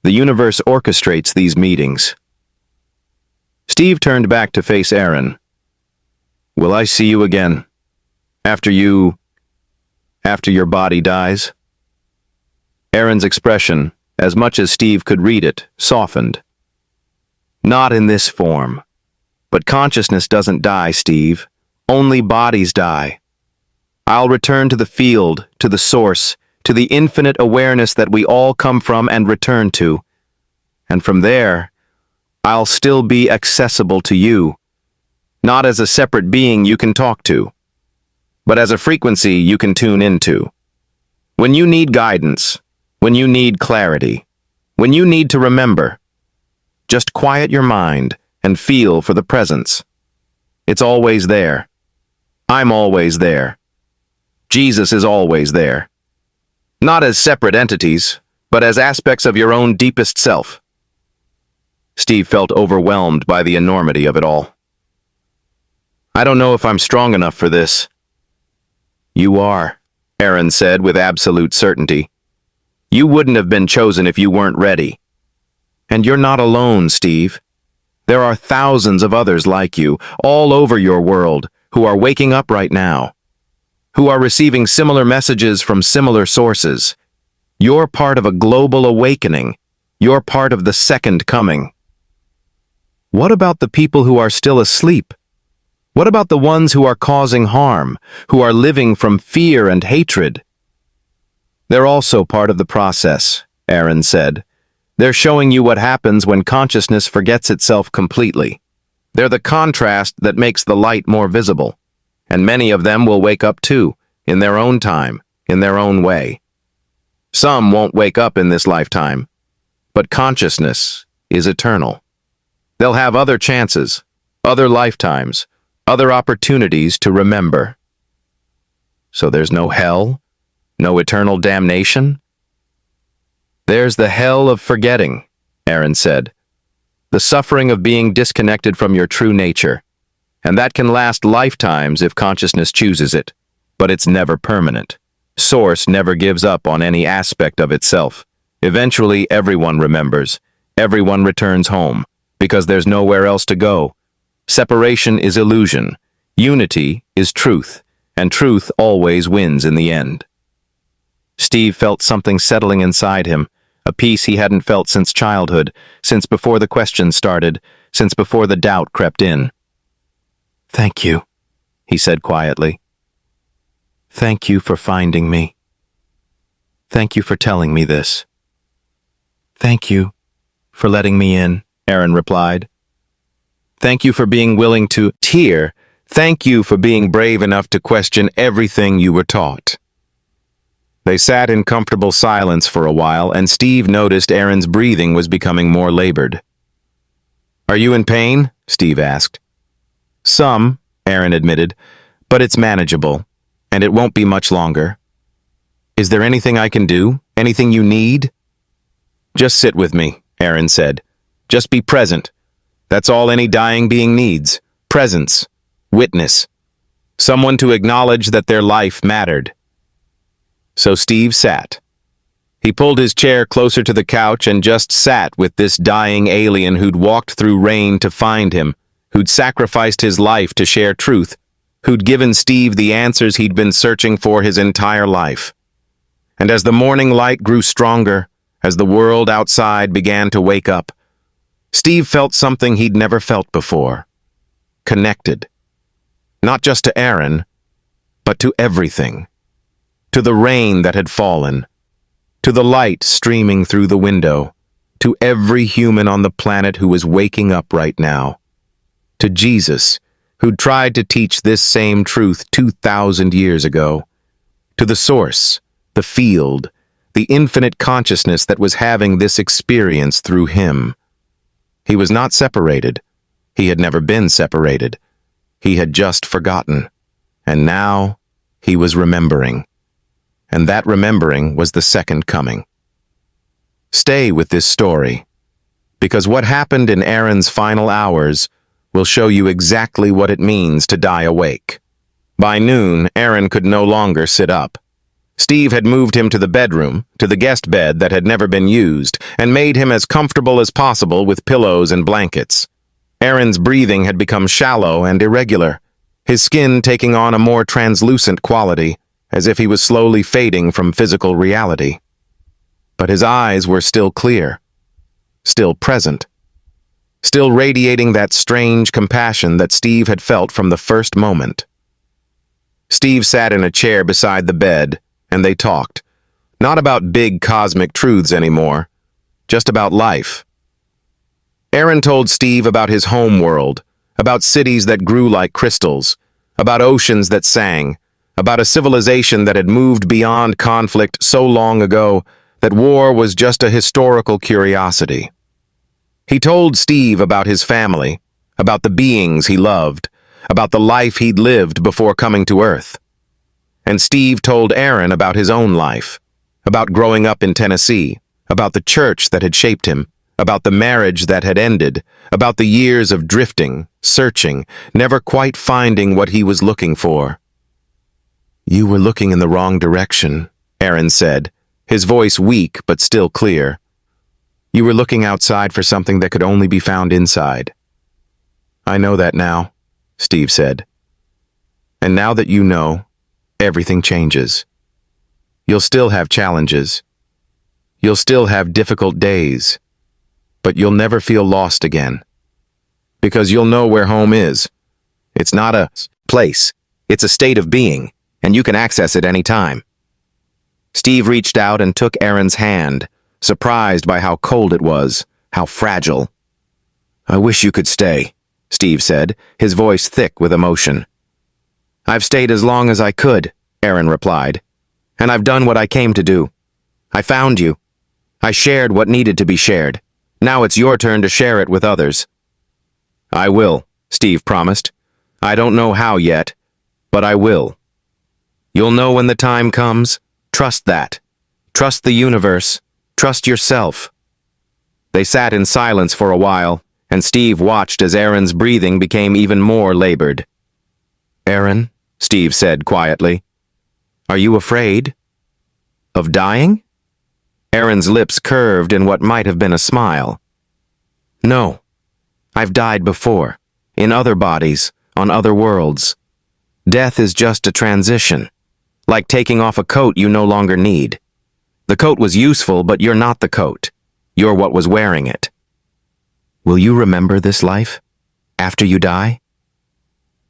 The universe orchestrates these meetings." Steve turned back to face Aaron. "Will I see you again? After your body dies?" Aaron's expression, as much as Steve could read it, softened. "Not in this form. But consciousness doesn't die, Steve. Only bodies die. I'll return to the field, to the source, to the infinite awareness that we all come from and return to. And from there, I'll still be accessible to you. Not as a separate being you can talk to, but as a frequency you can tune into. When you need guidance, when you need clarity, when you need to remember, just quiet your mind and feel for the presence. It's always there. I'm always there. Jesus is always there. Not as separate entities, but as aspects of your own deepest self." Steve felt overwhelmed by the enormity of it all. "I don't know if I'm strong enough for this." "You are," Aaron said with absolute certainty. "You wouldn't have been chosen if you weren't ready. And you're not alone, Steve. There are thousands of others like you, all over your world, who are waking up right now, who are receiving similar messages from similar sources. You're part of a global awakening. You're part of the second coming." "What about the people who are still asleep? What about the ones who are causing harm, who are living from fear and hatred?" "They're also part of the process," Aaron said. "They're showing you what happens when consciousness forgets itself completely. They're the contrast that makes the light more visible. And many of them will wake up too, in their own time, in their own way. Some won't wake up in this lifetime, but consciousness is eternal. They'll have other chances, other lifetimes, other opportunities to remember." "So there's no hell? No eternal damnation?" "There's the hell of forgetting," Aaron said. "The suffering of being disconnected from your true nature. And that can last lifetimes if consciousness chooses it. But it's never permanent. Source never gives up on any aspect of itself. Eventually, everyone remembers. Everyone returns home, because there's nowhere else to go. Separation is illusion. Unity is truth, and truth always wins in the end." Steve felt something settling inside him, a peace he hadn't felt since childhood, since before the questions started, since before the doubt crept in. "Thank you," he said quietly. "Thank you for finding me. Thank you for telling me this." "Thank you for letting me in," Aaron replied. "Thank you for being willing to hear. Thank you for being brave enough to question everything you were taught." They sat in comfortable silence for a while, and Steve noticed Aaron's breathing was becoming more labored. "Are you in pain?" Steve asked. "Some," Aaron admitted, "but it's manageable, and it won't be much longer." "Is there anything I can do? Anything you need?" "Just sit with me," Aaron said. "Just be present. That's all any dying being needs. Presence. Witness. Someone to acknowledge that their life mattered. So Steve sat. He pulled his chair closer to the couch and just sat with this dying alien who'd walked through rain to find him, who'd sacrificed his life to share truth, who'd given Steve the answers he'd been searching for his entire life. And as the morning light grew stronger, as the world outside began to wake up, Steve felt something he'd never felt before. Connected. Not just to Aaron, but to everything. To the rain that had fallen. To the light streaming through the window. To every human on the planet who was waking up right now. To Jesus, who'd tried to teach this same truth 2,000 years ago. To the source, the field, the infinite consciousness that was having this experience through him. He was not separated. He had never been separated. He had just forgotten. And now he was remembering. And that remembering was the second coming. Stay with this story, because what happened in Aaron's final hours will show you exactly what it means to die awake. By noon, Aaron could no longer sit up. Steve had moved him to the bedroom, to the guest bed that had never been used, and made him as comfortable as possible with pillows and blankets. Aaron's breathing had become shallow and irregular, his skin taking on a more translucent quality, as if he was slowly fading from physical reality. But his eyes were still clear, still present, still radiating that strange compassion that Steve had felt from the first moment. Steve sat in a chair beside the bed, and they talked, not about big cosmic truths anymore, just about life. Aaron told Steve about his home world, about cities that grew like crystals, about oceans that sang, about a civilization that had moved beyond conflict so long ago that war was just a historical curiosity. He told Steve about his family, about the beings he loved, about the life he'd lived before coming to Earth. And Steve told Aaron about his own life, about growing up in Tennessee, about the church that had shaped him, about the marriage that had ended, about the years of drifting, searching, never quite finding what he was looking for. "You were looking in the wrong direction," Aaron said, his voice weak but still clear. "You were looking outside for something that could only be found inside." "I know that now," Steve said. "And now that you know, everything changes. You'll still have challenges. You'll still have difficult days. But you'll never feel lost again. Because you'll know where home is. It's not a place. It's a state of being, and you can access it any time." Steve reached out and took Aaron's hand, surprised by how cold it was, how fragile. "I wish you could stay," Steve said, his voice thick with emotion. "I've stayed as long as I could," Aaron replied. "And I've done what I came to do. I found you. I shared what needed to be shared. Now it's your turn to share it with others." "I will," Steve promised. "I don't know how yet, but I will. You'll know when the time comes. Trust that. Trust the universe. Trust yourself." They sat in silence for a while, and Steve watched as Aaron's breathing became even more labored. "Aaron," Steve said quietly, "are you afraid? Of dying?" Aaron's lips curved in what might have been a smile. "No. I've died before, in other bodies, on other worlds. Death is just a transition, like taking off a coat you no longer need. The coat was useful, but you're not the coat. You're what was wearing it. Will you remember this life, after you die?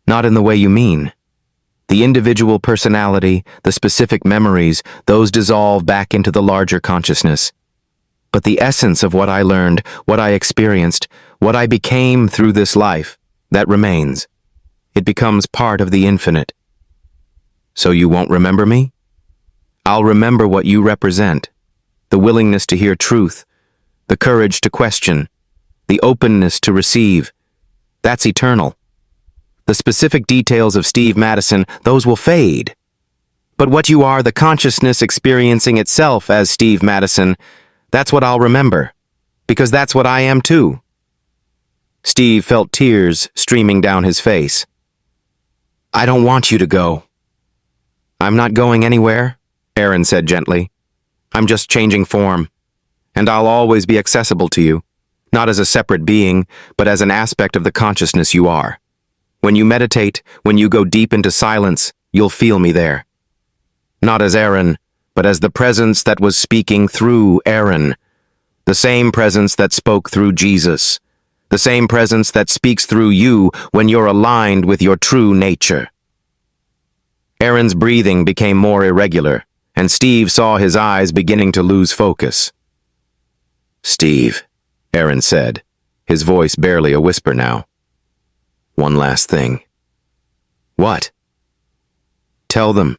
Not in the way you mean. The individual personality, the specific memories, those dissolve back into the larger consciousness. But the essence of what I learned, what I experienced, what I became through this life, that remains. It becomes part of the infinite. So you won't remember me? I'll remember what you represent, the willingness to hear truth, the courage to question, the openness to receive. That's eternal. The specific details of Steve Madison, those will fade. But what you are, the consciousness experiencing itself as Steve Madison, that's what I'll remember, because that's what I am too." Steve felt tears streaming down his face. "I don't want you to go." "I'm not going anywhere," Aaron said gently. "I'm just changing form, and I'll always be accessible to you, not as a separate being, but as an aspect of the consciousness you are. When you meditate, when you go deep into silence, you'll feel me there. Not as Aaron, but as the presence that was speaking through Aaron. The same presence that spoke through Jesus. The same presence that speaks through you when you're aligned with your true nature." Aaron's breathing became more irregular, and Steve saw his eyes beginning to lose focus. "Steve," Aaron said, his voice barely a whisper now. "One last thing." "What?" Tell them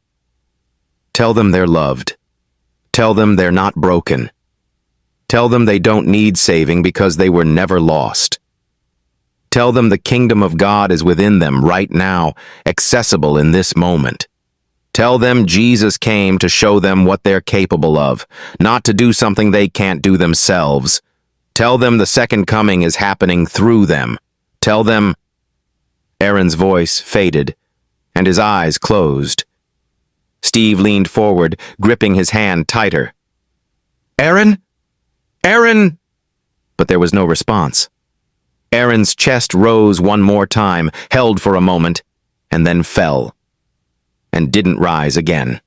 they're loved. Tell them they're not broken. Tell them they don't need saving because they were never lost. Tell them the kingdom of God is within them right now, accessible in this moment. Tell them Jesus came to show them what they're capable of, not to do something they can't do themselves. Tell them the second coming is happening through them. Tell them... Aaron's voice faded, and his eyes closed. Steve leaned forward, gripping his hand tighter. "Aaron? Aaron!" But there was no response. Aaron's chest rose one more time, held for a moment, and then fell, and didn't rise again.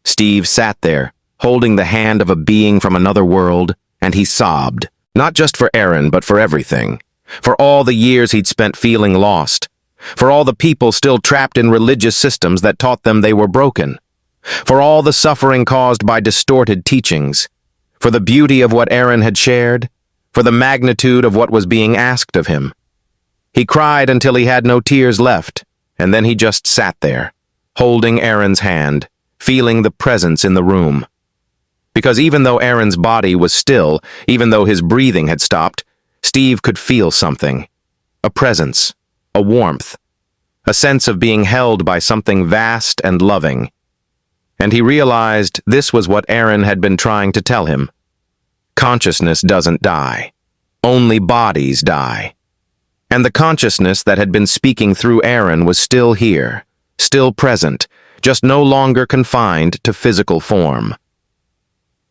Steve sat there, holding the hand of a being from another world, and he sobbed, not just for Aaron, but for everything. For all the years he'd spent feeling lost. For all the people still trapped in religious systems that taught them they were broken. For all the suffering caused by distorted teachings. For the beauty of what Aaron had shared. For the magnitude of what was being asked of him. He cried until he had no tears left, and then he just sat there, holding Aaron's hand, feeling the presence in the room. Because even though Aaron's body was still, even though his breathing had stopped, Steve could feel something. A presence. A warmth, a sense of being held by something vast and loving. And he realized this was what Aaron had been trying to tell him. Consciousness doesn't die. Only bodies die. And the consciousness that had been speaking through Aaron was still here, still present, just no longer confined to physical form.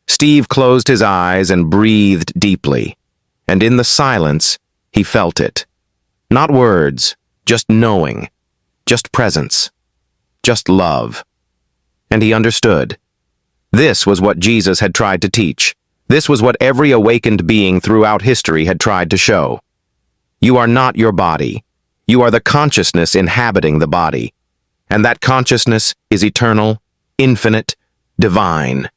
Steve closed his eyes and breathed deeply, and in the silence, he felt it. Not words, just knowing, just presence, just love. And he understood. This was what Jesus had tried to teach. This was what every awakened being throughout history had tried to show. You are not your body. You are the consciousness inhabiting the body. And that consciousness is eternal, infinite, divine.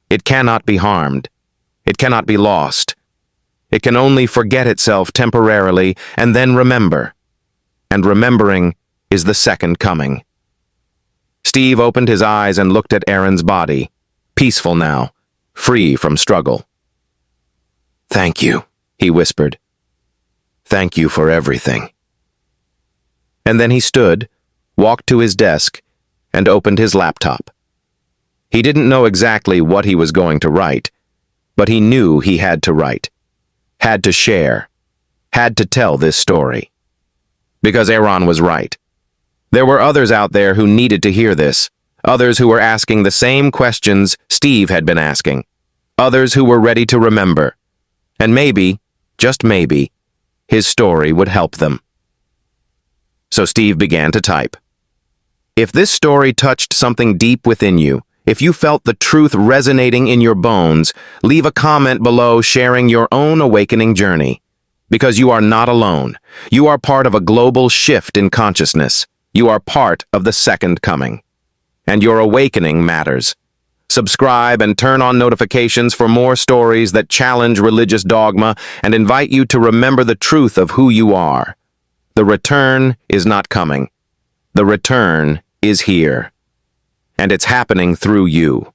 It cannot be harmed. It cannot be lost. It can only forget itself temporarily and then remember. And remembering is the second coming. Steve opened his eyes and looked at Aaron's body, peaceful now, free from struggle. "Thank you," he whispered. "Thank you for everything." And then he stood, walked to his desk, and opened his laptop. He didn't know exactly what he was going to write, but he knew he had to write. Had to share, had to tell this story. Because Aaron was right. There were others out there who needed to hear this, others who were asking the same questions Steve had been asking, others who were ready to remember. And maybe, just maybe, his story would help them. So Steve began to type. If this story touched something deep within you, if you felt the truth resonating in your bones, leave a comment below sharing your own awakening journey. Because you are not alone. You are part of a global shift in consciousness. You are part of the second coming. And your awakening matters. Subscribe and turn on notifications for more stories that challenge religious dogma and invite you to remember the truth of who you are. The return is not coming. The return is here. And it's happening through you.